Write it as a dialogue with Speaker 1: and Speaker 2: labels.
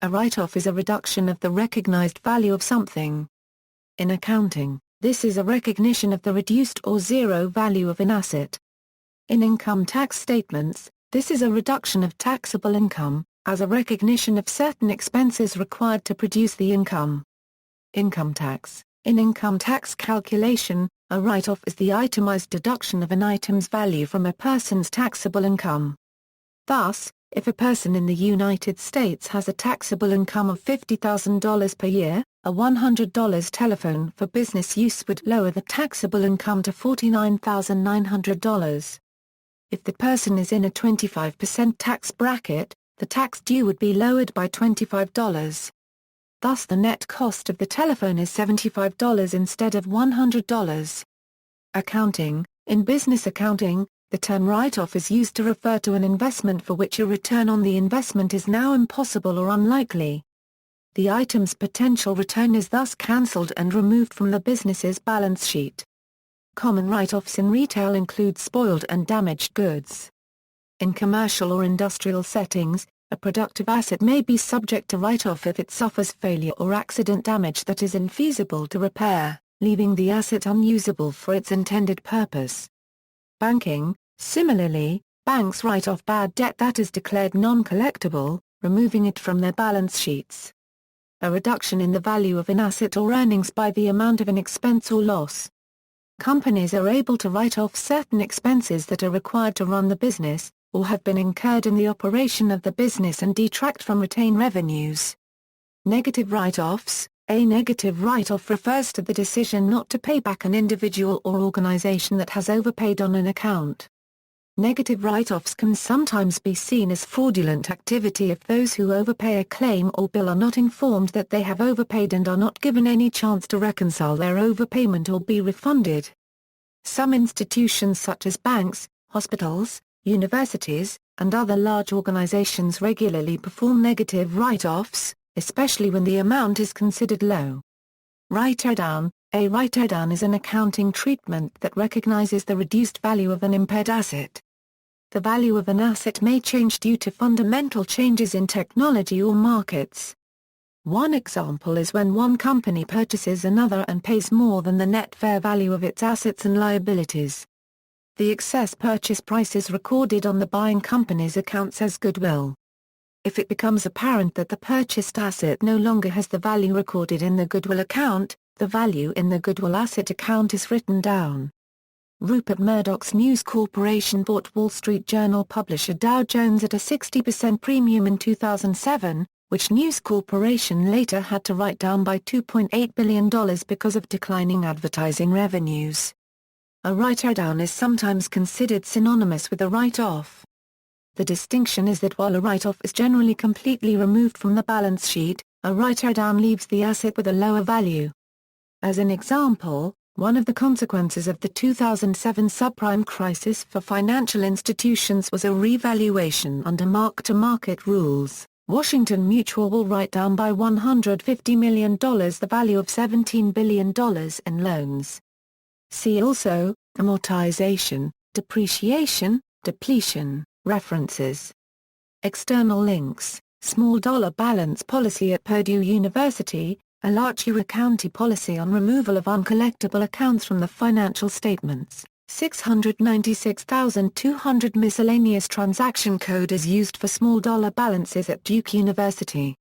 Speaker 1: A write-off is a reduction of the recognized value of something. In accounting, this is a recognition of the reduced or zero value of an asset. In income tax statements, this is a reduction of taxable income, as a recognition of certain expenses required to produce the income. Income tax. In income tax calculation, a write-off is the itemized deduction of an item's value from a person's taxable income. Thus, if a person in the United States has a taxable income of $50,000 per year, a $100 telephone for business use would lower the taxable income to $49,900. If the person is in a 25% tax bracket, the tax due would be lowered by $25. Thus the net cost of the telephone is $75 instead of $100. Accounting. In business accounting, the term write-off is used to refer to an investment for which a return on the investment is now impossible or unlikely. The item's potential return is thus cancelled and removed from the business's balance sheet. Common write-offs in retail include spoiled and damaged goods. In commercial or industrial settings, a productive asset may be subject to write-off if it suffers failure or accident damage that is infeasible to repair, leaving the asset unusable for its intended purpose. Banking. Similarly, banks write off bad debt that is declared non-collectible, removing it from their balance sheets. A reduction in the value of an asset or earnings by the amount of an expense or loss. Companies are able to write off certain expenses that are required to run the business, or have been incurred in the operation of the business and detract from retained revenues. Negative write-offs. A negative write-off refers to the decision not to pay back an individual or organization that has overpaid on an account. Negative write-offs can sometimes be seen as fraudulent activity if those who overpay a claim or bill are not informed that they have overpaid and are not given any chance to reconcile their overpayment or be refunded. Some institutions such as banks, hospitals, universities, and other large organizations regularly perform negative write-offs, especially when the amount is considered low. Write-down. A write-down is an accounting treatment that recognizes the reduced value of an impaired asset. The value of an asset may change due to fundamental changes in technology or markets. One example is when one company purchases another and pays more than the net fair value of its assets and liabilities. The excess purchase price is recorded on the buying company's accounts as goodwill. If it becomes apparent that the purchased asset no longer has the value recorded in the goodwill account, the value in the goodwill asset account is written down. Rupert Murdoch's News Corporation bought Wall Street Journal publisher Dow Jones at a 60% premium in 2007, which News Corporation later had to write down by $2.8 billion because of declining advertising revenues. A write-down is sometimes considered synonymous with a write-off. The distinction is that while a write-off is generally completely removed from the balance sheet, a write-down leaves the asset with a lower value. As an example, one of the consequences of the 2007 subprime crisis for financial institutions was a revaluation under mark-to-market rules. Washington Mutual will write down by $150 million the value of $17 billion in loans. See also, amortization, depreciation, depletion, references. External links, Small Dollar Balance Policy at Purdue University, Alachua County Policy on Removal of Uncollectible Accounts from the Financial Statements, 696,200 Miscellaneous Transaction Code is used for small dollar balances at Duke University.